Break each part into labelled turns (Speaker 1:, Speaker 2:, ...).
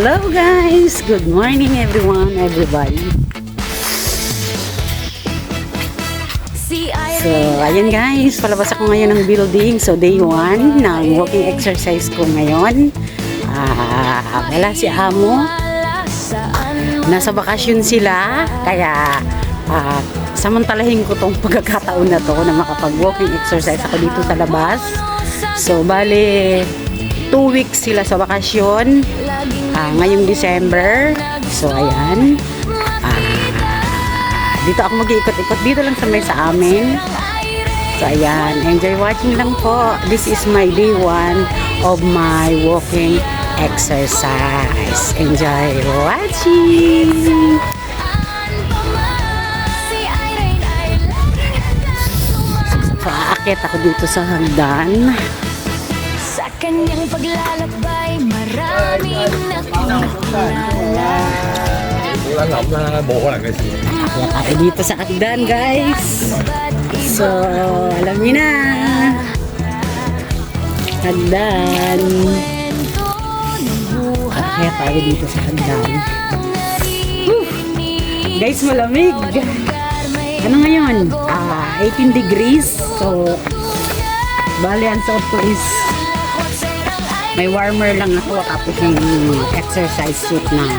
Speaker 1: Hello guys! Good morning everyone, everybody. So, ayan guys, palabas ako ngayon ng building. So, day 1 ng walking exercise ko ngayon. Wala si Amo. Nasa bakasyon sila. Kaya, samantalahin ko tong pagkakataon na to na makapag-walking exercise ako dito sa labas. So, bale, 2 weeks sila sa bakasyon. Ngayong December. So, ayan. Dito ako mag-iikot-ikot. Dito lang sa amin. So, ayan. Enjoy watching lang po. This is my day 1 of my walking exercise. Enjoy watching! So, aakit ako dito sa hagdan.
Speaker 2: Sa kanyang paglalakbay, maraming nakikilala.
Speaker 3: Wala lắm bộ là cái gì.
Speaker 1: Kaya tayo dito sa hagdan guys. So, alam niyo na. Hagdan. Kaya tayo dito sa hagdan. Guys, malamig. Ano ngayon? 18 degrees. So, bali ang suot ko is may warmer lang ako tapos yung exercise suit na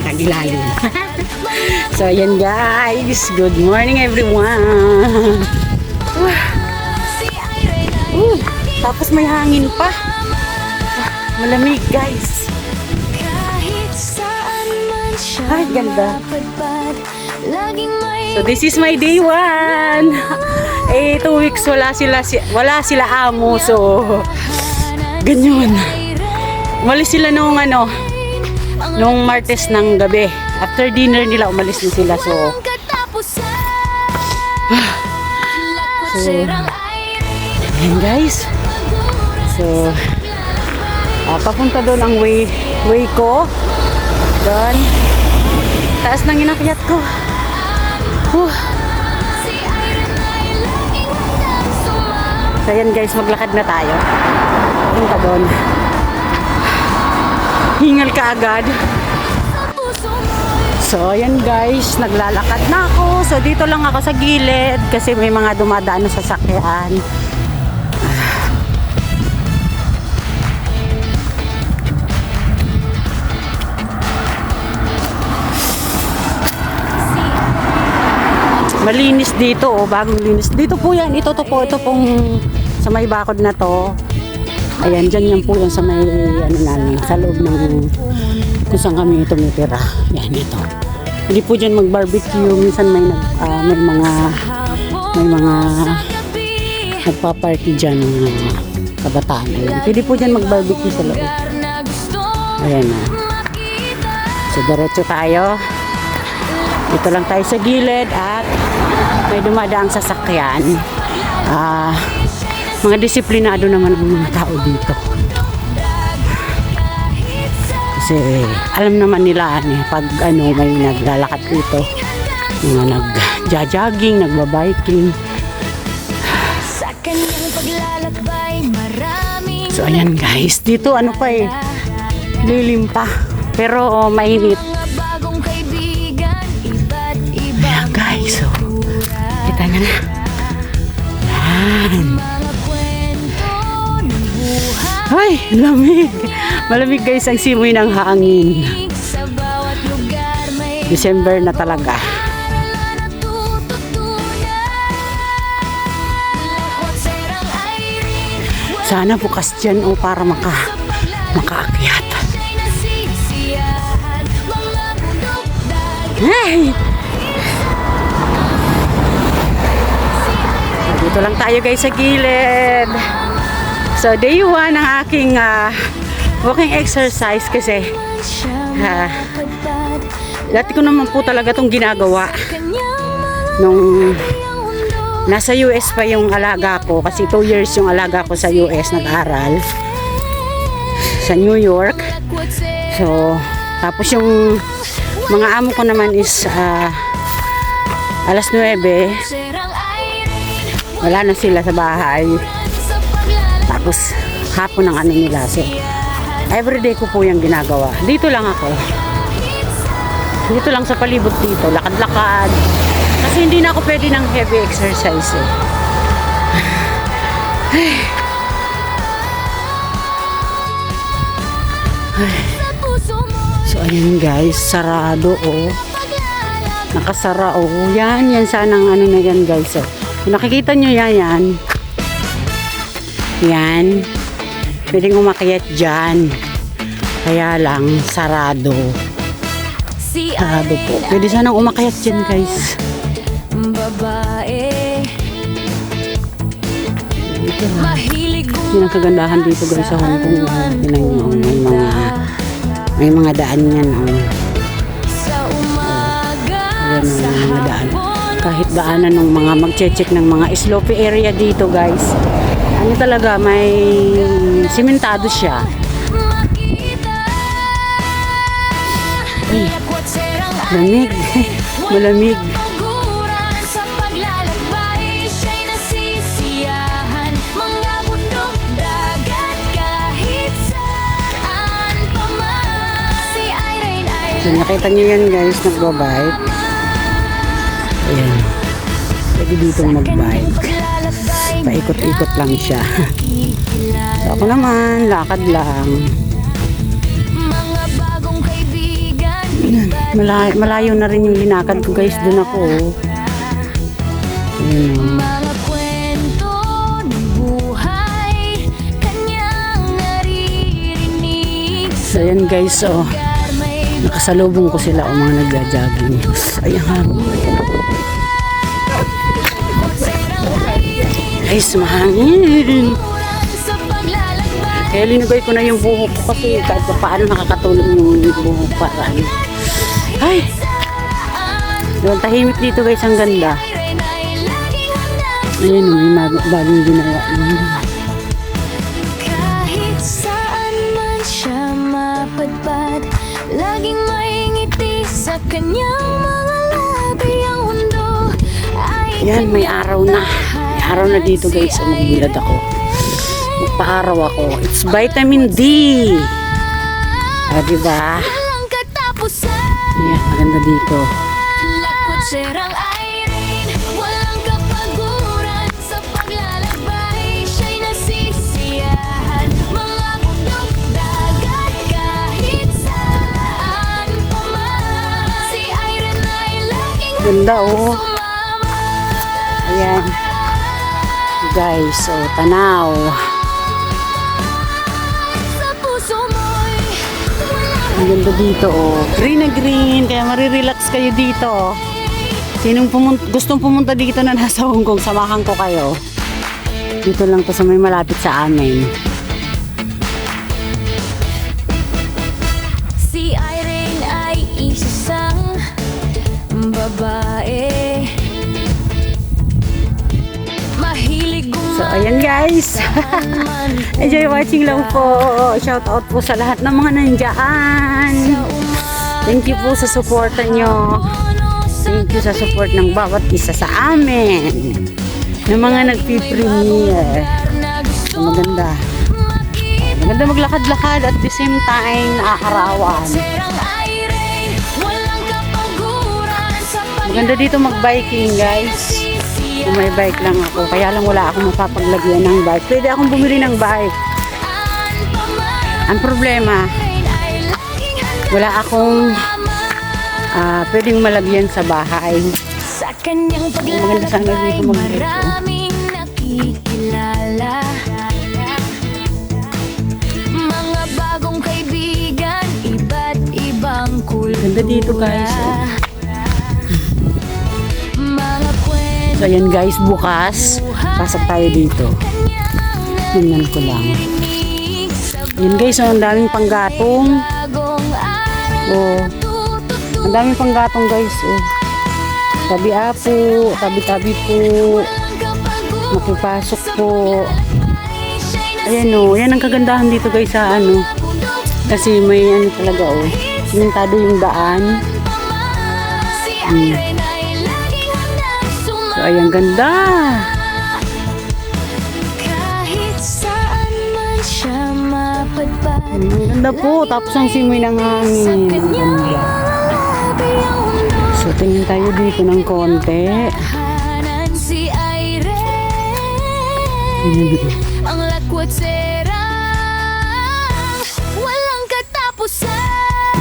Speaker 1: tagilalim. So, ayan guys. Good morning everyone. Tapos may hangin pa. Malamig guys. Ay, ganda. So, this is my day 1. 2 weeks wala sila Amo. So, ganyan. Umalis sila nung Martes ng gabi. After dinner nila, umalis na sila. So, ayan guys. So, papunta doon ang way ko. Doon. Taas ng inakyat ko. So, ayan guys, maglakad na tayo. Papunta doon. Hingal ka agad. So, ayan guys, naglalakad na ako. So, dito lang ako sa gilid kasi may mga dumadaan na sasakyan. Malinis dito, bagong linis. Dito po yan, ito pong sa may bakod na to. Ayan, dyan yan po yan sa may, namin, sa loob ng kung saan kami tumitira. Yan, ito. Hindi po dyan mag-barbecue. Minsan may mga nagpa-party dyan ng kabataan. Ayan. Pwede po dyan mag-barbecue sa loob. Ayan na. So, diretso tayo. Dito lang tayo sa gilid at may dumadaang sasakyan. Mga disiplinado naman ang mga tao dito. Kasi alam naman nila pag may naglalakad dito, mga nagja-jogging, nagba-biking. So ayan guys, dito lilim pa. Pero mainit. Ayan guys, so kita nyo na. Ayan. Ay, lamig. Malamig guys ang simoy ng hangin. December na talaga. Sana bukas dyan para makaakyat. Hey! Dito lang tayo guys sa gilid. So, day 1 ang aking walking exercise kasi dati ko naman po talaga itong ginagawa nung nasa US pa yung alaga ko kasi 2 years yung alaga ko sa US nag-aral sa New York. So, tapos yung mga amo ko naman is alas 9 wala na sila sa bahay. Tapos hapon ang nila. So, Everyday ko po yung ginagawa. Dito lang ako. Dito lang sa palibot dito. Lakad-lakad. Kasi hindi na ako pwede ng heavy exercise eh. So ayan guys, sarado oh. Nakasara oh. Yan sanang ano na yan guys oh. Kung nakikita nyo yan. Yan. Pwedeng umakyat dyan. Kaya lang, sarado. Sarado po. Pwede sanang umakyat dyan guys.
Speaker 2: Babae.
Speaker 1: Ito ha. Yan ang kagandahan dito guys sa Hong Kong. Tingnan nyo, may mga daan yan.
Speaker 2: Sa umaga,
Speaker 1: Ayan ang mga daan. Kahit daanan ng mga magche-check ng mga slope area dito guys. Ano talaga, may simentado siya. Ay, lamig. Malamig.
Speaker 2: Sa paglalakbay, siya'y nasisiyahan. Mga bundok, dagat, kahit saan pa man. Si Irene ay
Speaker 1: So, nakita niyo yan guys, nagbabike. Ayan. Pwede dito magbike. Paikot-ikot lang siya. So, ako naman, lakad lang.
Speaker 2: mga bagong kaibigan.
Speaker 1: Malayo na rin yung linakad ko guys, dun ako. Ayan.
Speaker 2: Mga kwento ng buhay, kanyang naririnig.
Speaker 1: So, ayan guys, oh. Nakasalubong ko sila o mga nagja-jogging. Ayan. Guys, mahangin.
Speaker 2: Sa paglalakbay,
Speaker 1: Kaya linugay ko na yung buhok ko kasi kahit pa paano nakakatulong yung buhok para ano. Ay! Yung tahimik dito guys, ang ganda.
Speaker 2: Irene ay laging hanap.
Speaker 1: Ayan, may bagong ginawa.
Speaker 2: Kahit saan man siya mapadpad, laging may ngiti sa kanyang mga labi. Ang mundo ay
Speaker 1: Yan, may araw na. May araw na dito guys. So, magbilad ako. Magpa-araw ako. It's vitamin D. Diba?
Speaker 2: walang katapusan.
Speaker 1: Ayan, maganda dito.
Speaker 2: Lakot serang Irene, walang kapaguran. Sa paglalakbay, siya'y nasisiyahan. Mga bundok, dagat, kahit saan pa man. Si Irene ay laging
Speaker 1: Ganda oh.
Speaker 2: sumama.
Speaker 1: Ayan. Guys, so tanaw.
Speaker 2: Sa puso mo'y
Speaker 1: Ang ganda dito oh. Green na green. Kaya marirelax kayo dito. Sinong gustong pumunta dito na nasa Hong Kong, samahan ko kayo. Dito lang to sa may malapit sa amin.
Speaker 2: si Irene ay isang babae. Mahilig
Speaker 1: So ayan guys. Enjoy watching lang po. Shout out po sa lahat ng mga nandyan. Thank you po sa suporta nyo. Thank you sa support ng bawat isa sa amin. Ng mga nagpipremiere. Maganda. Maganda maglakad-lakad at the same time nakakarawan. Maganda dito mag-biking guys. Kung may bike lang ako. Kaya lang wala akong mapapaglagyan ng bike. Pwede akong bumili ng bike. Ang problema, wala akong pwedeng malagyan sa bahay.
Speaker 2: Sa kanyang
Speaker 1: Maganda sana
Speaker 2: paglalakbay,
Speaker 1: dito mag-bike.
Speaker 2: maraming nakikilala. Mga bagong kaibigan, iba't ibang kultura.
Speaker 1: Ganda dito guys. Oh.
Speaker 2: Mga kwento,
Speaker 1: So ayan guys, bukas pasok tayo dito. Tingnan ko lang. Ayan guys, oh, ang daming panggatong.
Speaker 2: bagong araw,
Speaker 1: Oh, ang daming panggatong guys. Oh. Tabi-apo, tabi-tabi po. Makipasok po. Ayan oh, yan ang kagandahan dito guys sa ano. Kasi may ano talaga oh. Simentado yung daan. So ayan, ganda.
Speaker 2: kahit saan man siya mapadpad.
Speaker 1: Ang ganda po. Tapos ang simoy ng hangin. Ang ganda.
Speaker 2: Labi ang mundo.
Speaker 1: So, tingin tayo dito ng konti.
Speaker 2: Tahanan si Irene. Ang lakwat serang walang katapusan.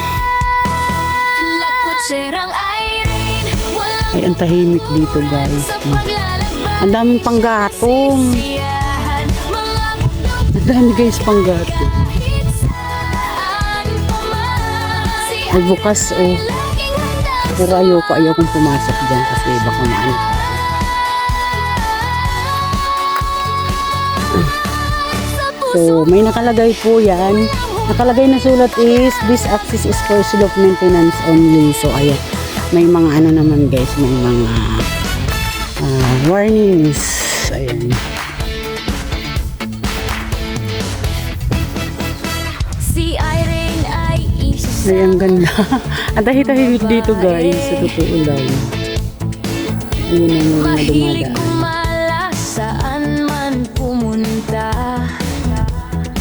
Speaker 2: Lakwat serang Irene. Walang
Speaker 1: Ay, ang tahimik dito, guys.
Speaker 2: sa paglalakbay.
Speaker 1: Ang daming panggatong.
Speaker 2: Siyahan mga bundok
Speaker 1: Ang dami, guys, panggatong.
Speaker 2: kahit saan pa man. Si
Speaker 1: Ay, bukas, oh.
Speaker 2: laging handang
Speaker 1: Pero ayokong pumasok dyan kasi baka maano.
Speaker 2: sa puso.
Speaker 1: So, may nakalagay po yan. Nakalagay na sulat is, this access is for self maintenance only. So, ayan. May mga ano naman, guys. May mga warnings. Ayan.
Speaker 2: Si Irene ay isa sa
Speaker 1: Ay, ang ganda. Ang tahit-tahimik dito, guys. Sa totoo lang. Ayun ang mga
Speaker 2: mahilig
Speaker 1: dumadaan.
Speaker 2: gumala saan man pumunta.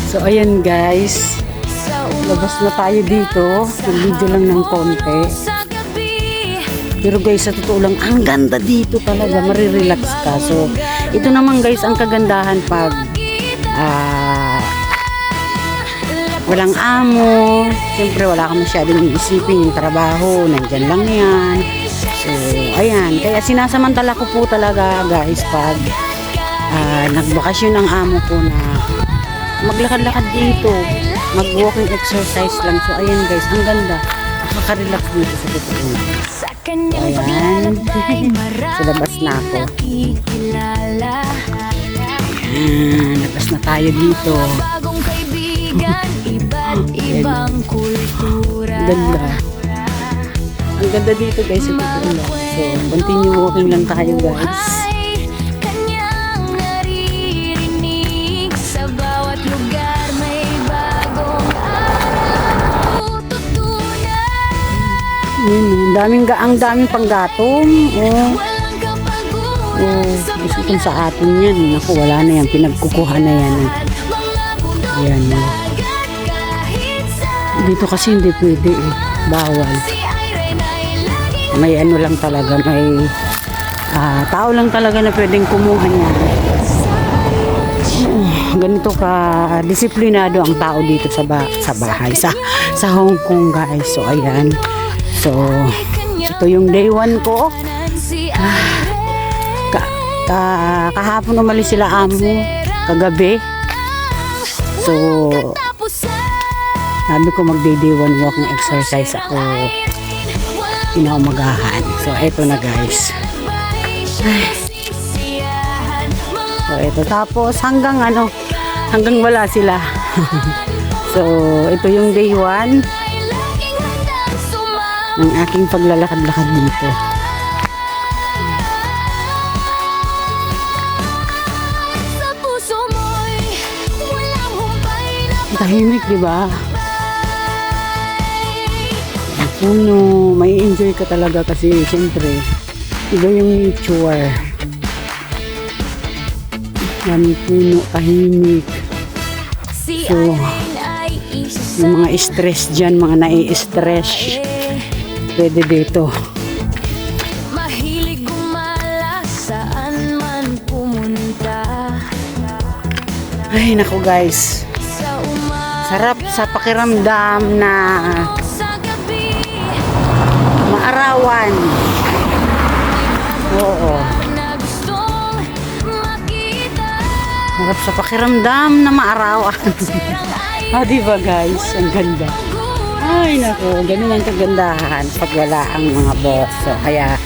Speaker 1: So, ayan, guys.
Speaker 2: Sa
Speaker 1: Labas na tayo dito. Nag-video lang ng konti.
Speaker 2: sa gabi.
Speaker 1: Pero guys, sa totoo lang, ang ganda dito talaga. Marirelax ka. So, ito naman guys, ang kagandahan pag walang amo. Siyempre, wala ka masyadong iisipin yung trabaho. Nandyan lang yan. So, ayan. Kaya sinasamantala ko po talaga guys pag nagbakasyon ang amo ko na maglakad-lakad dito. Mag-walking exercise lang. So, ayan guys, ang ganda. Nakaka-relax dito sa totoo lang.
Speaker 2: Sa kanyang
Speaker 1: Ayan.
Speaker 2: paglalakbay,
Speaker 1: Sa labas na ako.
Speaker 2: nakikilala.
Speaker 1: Labas na tayo dito.
Speaker 2: Bagong kaibigan, iba't ibang kultura.
Speaker 1: Ang ganda. Ang ganda dito guys sa totoo lang. So, continue walking lang tayo guys.
Speaker 2: Buhay, kanyang naririnig. Sa bawat lugar may bagong aral tututunan.
Speaker 1: Yun, ang daming panggatong. Oh,
Speaker 2: Walang kapaguran sa
Speaker 1: gusto kong sa atin yan. Naku, wala na yan. Pinagkukuha na yan.
Speaker 2: mga bundok
Speaker 1: Ayan.
Speaker 2: dagat kahit saan.
Speaker 1: Dito kasi hindi pwede eh. Bawal.
Speaker 2: Si Irene ay laging
Speaker 1: May ano lang talaga. May tao lang talaga na pwedeng kumuha niya. Ganito ka disiplinado ang tao dito sa bahay. Sa Hong Kong guys. So, ayan. So, ito yung day 1 ko.
Speaker 2: si Irene.
Speaker 1: Kahapon umalis sila amo. Kagabi. So,
Speaker 2: Tapusan.
Speaker 1: sabi ko mag-day 1 walking exercise ako. Inaumagahan. So, eto na guys. So, eto. Tapos, hanggang wala sila. So, ito yung day 1 ng aking paglalakad-lakad dito.
Speaker 2: Sa puso mo'y walang humpay na
Speaker 1: Tahimik, di ba? Ang puno, may enjoy ka talaga kasi siyempre, iba yung nature. Daming puno, tahimik.
Speaker 2: si
Speaker 1: So,
Speaker 2: Irene ay isa sa
Speaker 1: Yung mga stress dyan, mga nai-stress, pwede dito.
Speaker 2: mahilig gumala saan man pumunta.
Speaker 1: Ay, naku guys.
Speaker 2: Sa umaga
Speaker 1: Sarap sa pakiramdam na
Speaker 2: sa gabi
Speaker 1: maarawan. Oo.
Speaker 2: na gustong makita.
Speaker 1: Sarap sa pakiramdam na maarawan. Ah, di ba guys? Ang ganda. Ay, naku. Ganun ang kagandahan pag wala ang mga boss. So, kaya,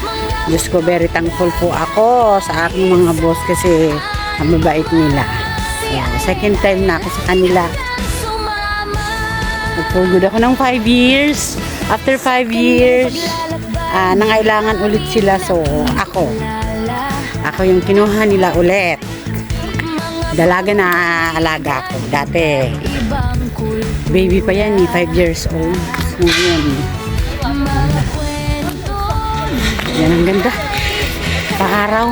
Speaker 1: Diyos ko, very thankful po ako sa aking mga boss kasi ang mabait nila. Yeah, second time na ako sa kanila. Nag-for-good ako ng 5 years. After 5 years, nangailangan ulit sila. So, ako yung kinuha nila ulit. Dalaga na alaga ko. Dati, baby pa yan, 5 years old. So, yun. Yan ang ganda. Paaraw.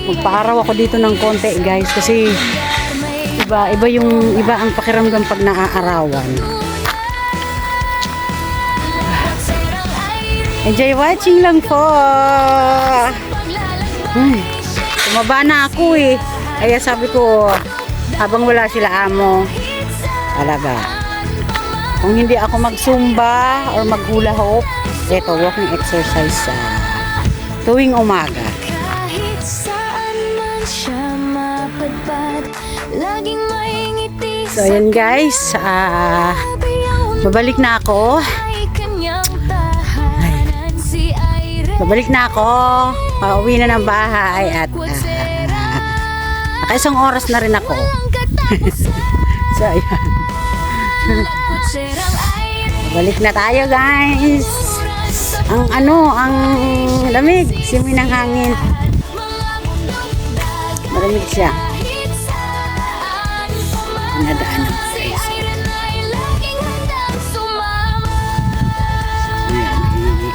Speaker 1: Magpaaraw ako dito ng konti, guys. Kasi, Iba ang pakiramdam pag naaarawan. Enjoy watching lang po. Tumaba na ako eh. Kaya sabi ko, habang wala sila amo, talaga. Kung hindi ako mag-zumba or mag-hula hoop, ito, walking exercise sa tuwing umaga.
Speaker 2: Kahit saan man siya mapadpad, laging may ngiti
Speaker 1: So, ayan guys, babalik na ako.
Speaker 2: ay kanyang tahanan. Si Irene
Speaker 1: Babalik na ako. Pauwi na ng bahay at nakaisang oras na rin ako.
Speaker 2: ang katapusan.
Speaker 1: So, ayan.
Speaker 2: Kutserang Irene
Speaker 1: Balik na tayo guys. Ang lamig. Simoy ng hangin. Malamig siya.
Speaker 2: kahit saan
Speaker 1: Pinadaanan
Speaker 2: si
Speaker 1: guys.
Speaker 2: Irene ay laging handang sumama.
Speaker 1: Ayan,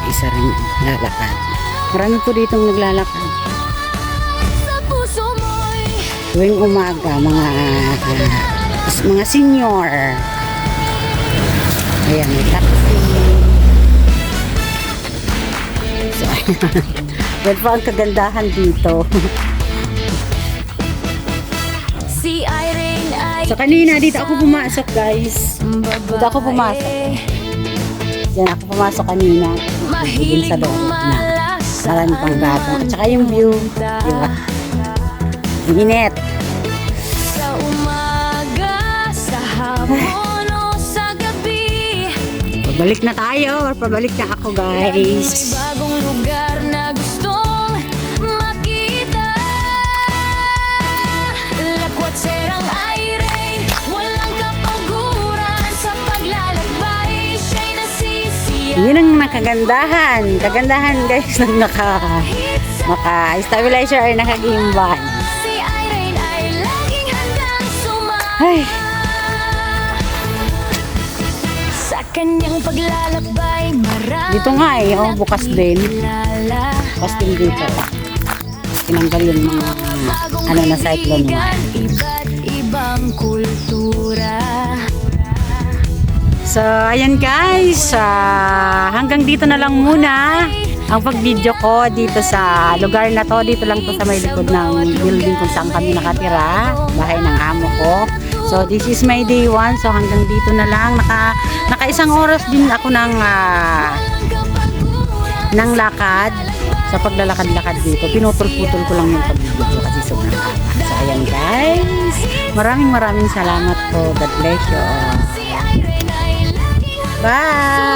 Speaker 1: isa rin lalakad. Marami po ditong naglalakad.
Speaker 2: Sa puso mo'y
Speaker 1: Tuwing umaga, mga senior. Ayan, may taxi. So, yan po ang kagandahan dito.
Speaker 2: si Irene ay
Speaker 1: So, kanina, dito ako pumasok, guys. Dito ako pumasok. Diyan ako pumasok kanina. Dito
Speaker 2: mahilig
Speaker 1: sa loob na.
Speaker 2: umalas
Speaker 1: Marami pang bata. At saka yung view. Diba? Ang init.
Speaker 2: sa umaga, sa hapon o sa gabi.
Speaker 1: Pabalik na tayo. Pabalik na ako,
Speaker 2: May
Speaker 1: guys.
Speaker 2: bagong lugar na gustong makita. Lakwat serang Irene, walang kapaguran sa paglalakbay. Siya'y nasisiya.
Speaker 1: Yun ang nakagandahan. Kagandahan, guys, ng naka-stabilizer or naka-gimbal.
Speaker 2: Si Irene ay laging handang sumama.
Speaker 1: Ay,
Speaker 2: Sa kanyang paglalakbay, marami
Speaker 1: dito nga eh. Oh, bukas din.
Speaker 2: kilala.
Speaker 1: Bukas din dito. Tinanggal yung mga na cyclone mo.
Speaker 2: Iba't ibang kultura.
Speaker 1: So, ayan guys. Hanggang dito na lang muna ang pag-video ko dito sa lugar na to. Dito lang to sa may likod ng building kung saan kami nakatira. Bahay ng amo ko. So, this is my day 1. So, hanggang dito na lang. Naka-isang oras din ako ng lakad. Sa paglalakad-lakad dito. Pinutol-putol ko lang yung pag-video kasi sobrang haba. So, ayan guys. Maraming salamat po. God bless you all.
Speaker 2: Si Irene ay laging
Speaker 1: Bye!